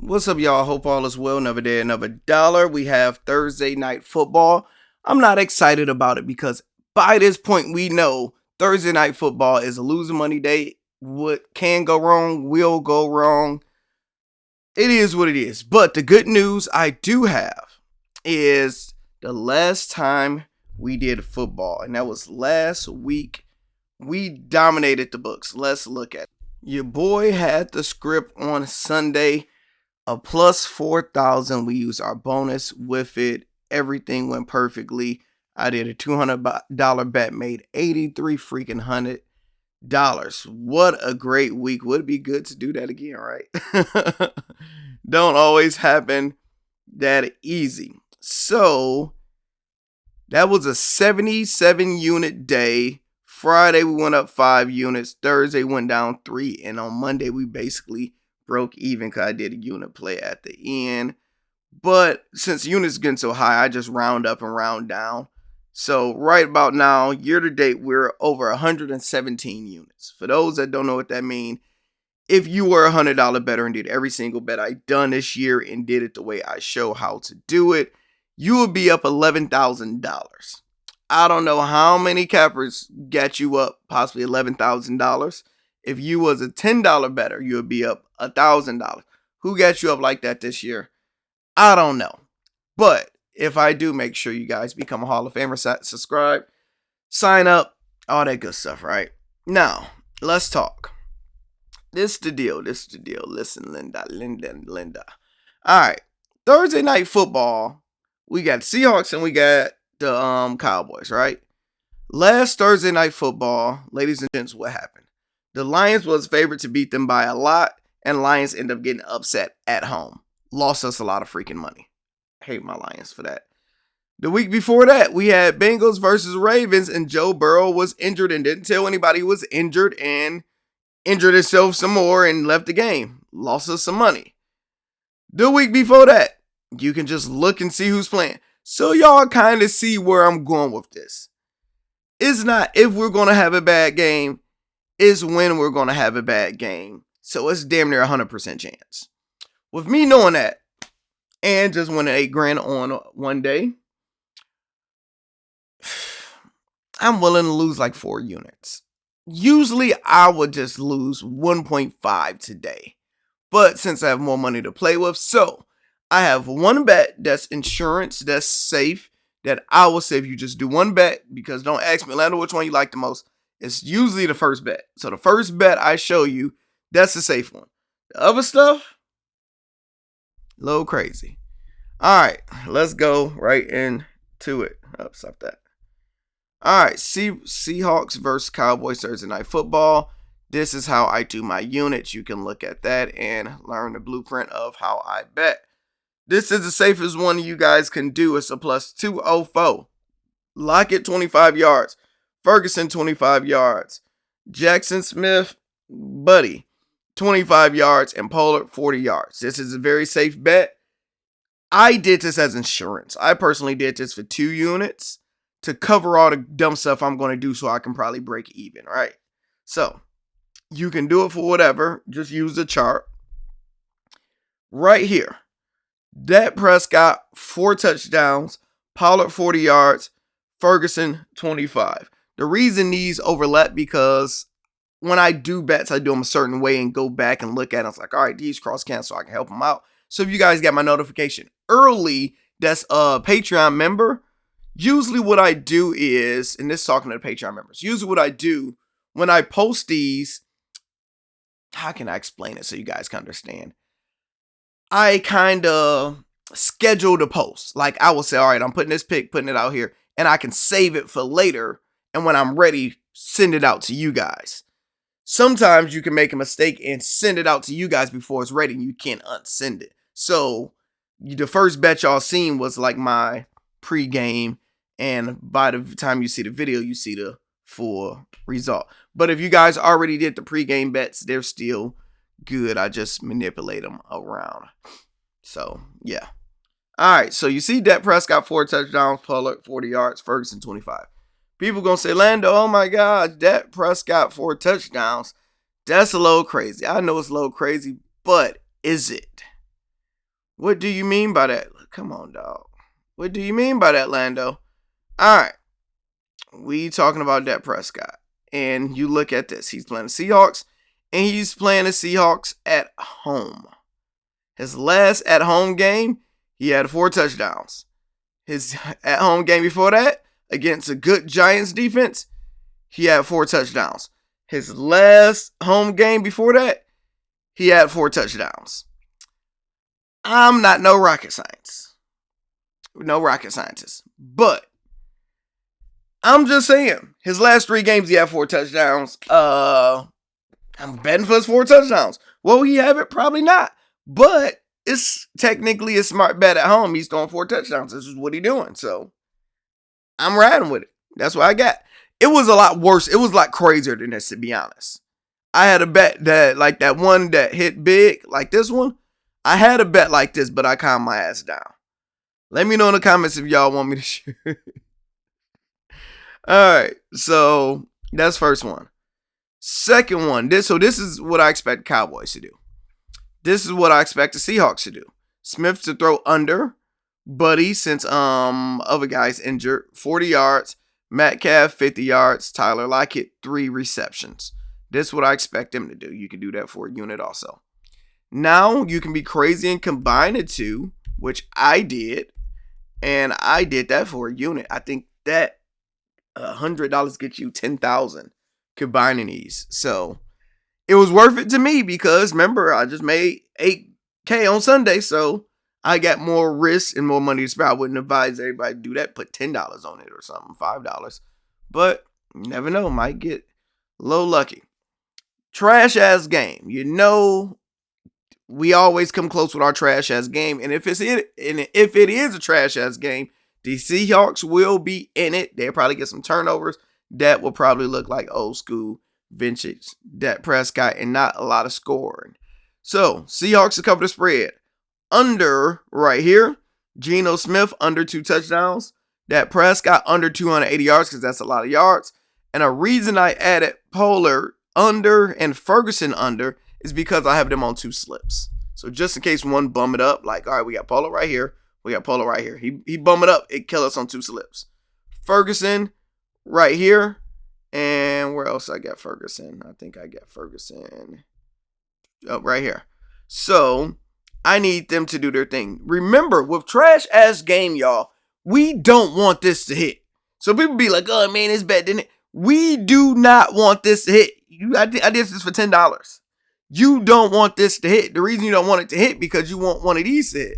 What's up, y'all? Hope all is well. Another day, another dollar. We have Thursday night football. I'm not excited about it because by this point, we know Thursday night football is a losing money day. What can go wrong will go wrong. It is what it is. But the good news I do have is the last time we did football, and that was last week. We dominated the books. Let's look at it. Your boy had the script on Sunday. A plus 4,000. We used our bonus with it. Everything went perfectly. I did a $200 bet, made $83 What a great week. Would it be good to do that again, right? Don't always happen that easy. So that was a 77 unit day. Friday we went up 5 units. Thursday went down 3. And on Monday we basically broke even because I did a unit play at the end. But since units getting so high, I just round up and round down. So right about now, year to date, we're over 117 units. For those that don't know what that means, if you were a $100 bettor and did every single bet I done this year and did it the way I show how to do it, you would be up $11,000. I don't know how many cappers got you up possibly $11,000. If you was a $10 bettor, you would be up $1,000. Who got you up like that this year? I don't know. But if I do, make sure you guys become a Hall of Famer, subscribe, sign up, all that good stuff, right? Now, let's talk. This the deal. Listen, Linda. All right. Thursday night football, we got Seahawks and we got the Cowboys, right? Last Thursday night football, ladies and gents, what happened? The Lions was favored to beat them by a lot, and Lions end up getting upset at home. Lost us a lot of freaking money. Hate my Lions for that. The week before that, we had Bengals versus Ravens, and Joe Burrow was injured and didn't tell anybody he was injured and injured himself some more and left the game. Lost us some money. The week before that, you can just look and see who's playing. So y'all kind of see where I'm going with this. It's not if we're going to have a bad game. Is when we're going to have a bad game. So it's damn near 100% chance. With me knowing that, and just winning $8,000 on one day, I'm willing to lose like 4 units. Usually I would just lose 1.5 today. But since I have more money to play with, so I have one bet that's insurance, that's safe, that I will say if you just do one bet, because don't ask me, Lando, which one you like the most. It's usually the first bet. So the first bet I show you, that's the safe one. The other stuff, a little crazy. All right, let's go right into it. Oh, stop that. All right, Seahawks versus Cowboys Thursday night football. This is how I do my units. You can look at that and learn the blueprint of how I bet. This is the safest one you guys can do. It's a plus 204. Lockett 25 yards. Ferguson, 25 yards. Jackson Smith, buddy, 25 yards. And Pollard, 40 yards. This is a very safe bet. I did this as insurance. I personally did this for 2 units to cover all the dumb stuff I'm going to do so I can probably break even, right? So, you can do it for whatever. Just use the chart. Right here. Dak Prescott, 4 touchdowns. Pollard, 40 yards. Ferguson, 25. The reason these overlap because when I do bets, I do them a certain way and go back and look at them. It's like, all right, these cross cancel, so I can help them out. So if you guys get my notification early, that's a Patreon member. Usually what I do is, and this is talking to the Patreon members, usually what I do when I post these, how can I explain it so you guys can understand? I kind of schedule the post. Like I will say, all right, I'm putting this pic, putting it out here, and I can save it for later. And when I'm ready, send it out to you guys. Sometimes you can make a mistake and send it out to you guys before it's ready and you can't unsend it. So the first bet y'all seen was like my pregame. And by the time you see the video, you see the full result. But if you guys already did the pregame bets, they're still good. I just manipulate them around. So, yeah. All right. So you see Dak Prescott, 4 touchdowns, Pollard, 40 yards, Ferguson, 25. People going to say, Lando, oh my God, Dak Prescott 4 touchdowns. That's a little crazy. I know it's a little crazy, but is it? What do you mean by that? Come on, dog. What do you mean by that, Lando? All right. We talking about Dak Prescott. And you look at this. He's playing the Seahawks. And he's playing the Seahawks at home. His last at-home game, he had 4 touchdowns. His at-home game before that, against a good Giants defense, he had 4 touchdowns. His last home game before that, he had 4 touchdowns. I'm not no rocket scientist. But I'm just saying, his last 3 games, he had 4 touchdowns. I'm betting for his 4 touchdowns. Will he have it? Probably not. But it's technically a smart bet at home. He's throwing 4 touchdowns. This is what he's doing. So I'm riding with it. That's what I got. It was a lot worse. It was a lot crazier than this, to be honest. I had a bet that, like that one that hit big, like this one. I had a bet like this, but I calmed my ass down. Let me know in the comments if y'all want me to share. All right. So that's first one. Second one. This is what I expect Cowboys to do. This is what I expect the Seahawks to do. Smith to throw under. Buddy, since other guys injured, 40 yards. Metcalf, 50 yards. Tyler Lockett, 3 receptions. This is what I expect them to do. You can do that for a unit also. Now, you can be crazy and combine the two, which I did. And I did that for a unit. I think that $100 gets you $10,000 combining these. So, it was worth it to me because, remember, I just made $8K on Sunday. So, I got more risk and more money to spend. I wouldn't advise everybody to do that. Put $10 on it or something, $5. But, you never know. Might get a little lucky. Trash ass game. You know, we always come close with our trash ass game. And if it is a trash ass game, the Seahawks will be in it. They'll probably get some turnovers. That will probably look like old school vintage Dak Prescott and not a lot of scoring. So, Seahawks to cover the spread. Under right here, Geno Smith under 2 touchdowns. Dak Prescott under 280 yards because that's a lot of yards. And a reason I added Pollard under and Ferguson under is because I have them on 2 slips. So just in case one bum it up, like, all right, we got Pollard right here. We got Pollard right here. He bum it up. It kill us on 2 slips. Ferguson right here. And where else I got Ferguson? I think I got Ferguson right here. So I need them to do their thing. Remember, with trash ass game, y'all, we don't want this to hit. So people be like, oh man, it's bad, didn't it? We do not want this to hit. I did this for $10. You don't want this to hit. The reason you don't want it to hit because you want one of these to hit.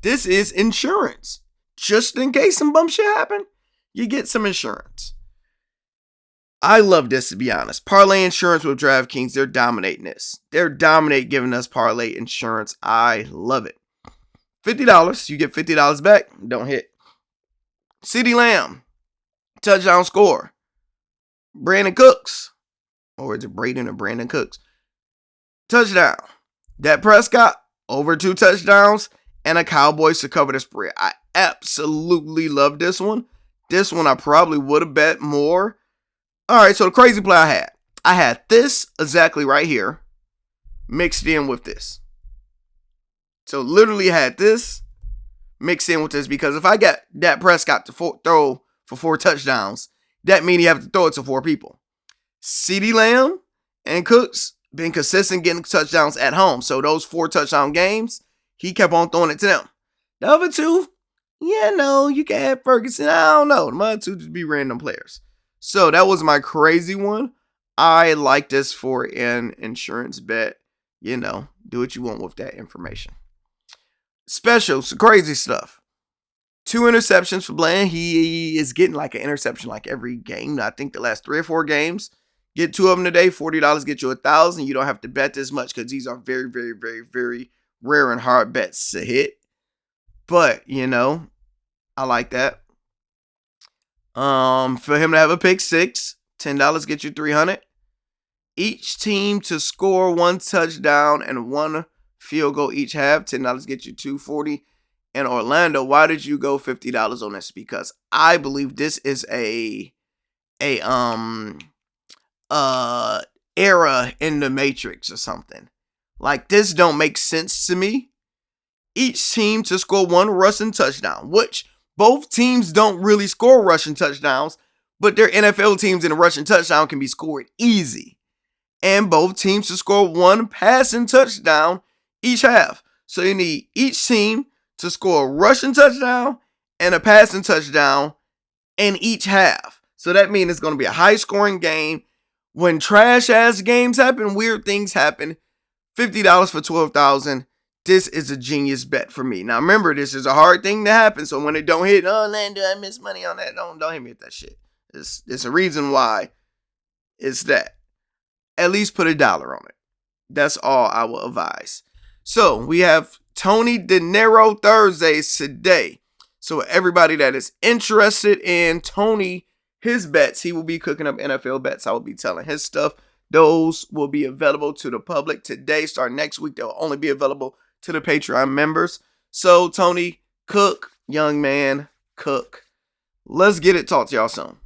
This is insurance. Just in case some bum shit happen, you get some insurance. I love this, to be honest. Parlay insurance with Draftkings, they're dominating this. They're giving us parlay insurance. I love it. $50, you get $50 back. Don't hit. CeeDee Lamb, touchdown score. Brandon Cooks, or is it Braden or Brandon Cooks? Touchdown. Dak Prescott, over 2 touchdowns, and a Cowboys to cover the spread. I absolutely love this one. This one I probably would have bet more. All right, so the crazy play I had this exactly right here mixed in with this. So literally had this mixed in with this because if I got Dak Prescott to throw for 4 touchdowns, that means you have to throw it to 4 people. CeeDee Lamb and Cooks been consistent getting touchdowns at home. So those 4 touchdown games, he kept on throwing it to them. The other 2, you can add Ferguson. I don't know. The other 2 just be random players. So that was my crazy one. I like this for an insurance bet. Do what you want with that information. Specials, crazy stuff. 2 interceptions for Bland. He is getting like an interception like every game. I think the last 3 or 4 games. Get 2 of them today. $40 get you $1,000. You don't have to bet this much because these are very, very, very, very rare and hard bets to hit. But, I like that. For him to have a pick 6, $10 get you $300. Each team to score 1 touchdown and 1 field goal each half, $10 get you $240. And Orlando, why did you go $50 on this? Because I believe this is a era in the Matrix or something. Like, this don't make sense to me. each team to score 1 rushing touchdown, which both teams don't really score rushing touchdowns, but their NFL teams in a rushing touchdown can be scored easy. And both teams to score 1 passing touchdown each half. So you need each team to score a rushing touchdown and a passing touchdown in each half. So that means it's going to be a high-scoring game. When trash-ass games happen, weird things happen. $50 for $12,000. This is a genius bet for me. Now remember, this is a hard thing to happen. So when it don't hit, oh, Lando, I miss money on that. Don't hit me with that shit. It's a reason why it's that. At least put $1 on it. That's all I will advise. So we have Tony Dinero Thursdays today. So everybody that is interested in Tony, his bets, he will be cooking up NFL bets. I will be telling his stuff. Those will be available to the public today. Starting next week, they'll only be available to the Patreon members. So Tony, cook, young man, cook. Let's get it. Talk to y'all soon.